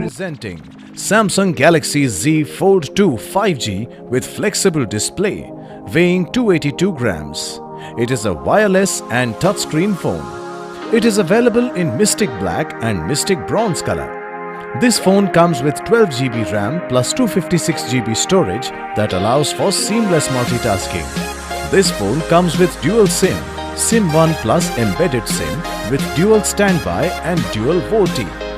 Presenting Samsung Galaxy Z Fold 2 5G with flexible display, weighing 282 grams. It is a wireless and touchscreen phone. It is available in Mystic Black and Mystic Bronze color. This phone comes with 12 GB RAM plus 256 GB storage that allows for seamless multitasking. This phone comes with dual SIM, SIM1 plus embedded SIM with dual standby and dual VoLTE.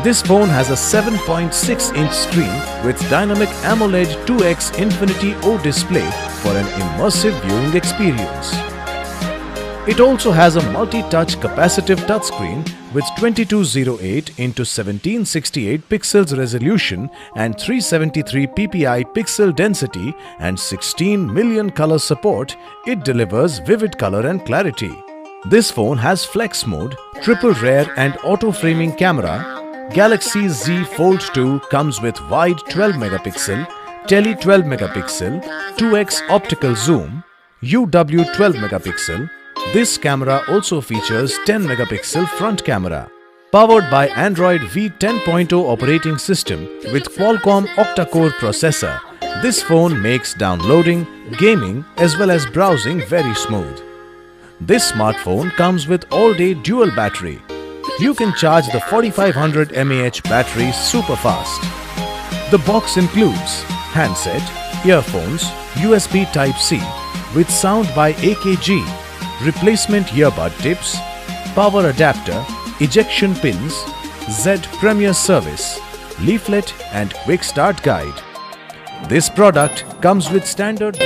This phone has a 7.6-inch screen with dynamic AMOLED 2X Infinity O display for an immersive viewing experience. It also has a multi-touch capacitive touchscreen with 2208 x 1768 pixels resolution and 373 ppi pixel density and 16 million color support. It delivers vivid color and clarity. This phone has flex mode, triple rear and auto framing camera. Galaxy Z Fold 2 comes with wide 12 megapixel, tele 12 megapixel, 2x optical zoom, UW 12 megapixel. This camera also features 10 megapixel front camera. Powered by Android V 10.0 operating system with Qualcomm octa-core processor, this phone makes downloading, gaming as well as browsing very smooth. This smartphone comes with all-day dual battery. You can charge the 4500 mAh battery super fast. The box includes handset, earphones, USB Type-C with sound by AKG, replacement earbud tips, power adapter, ejection pins, Z Premier service, leaflet and quick start guide. This product comes with standard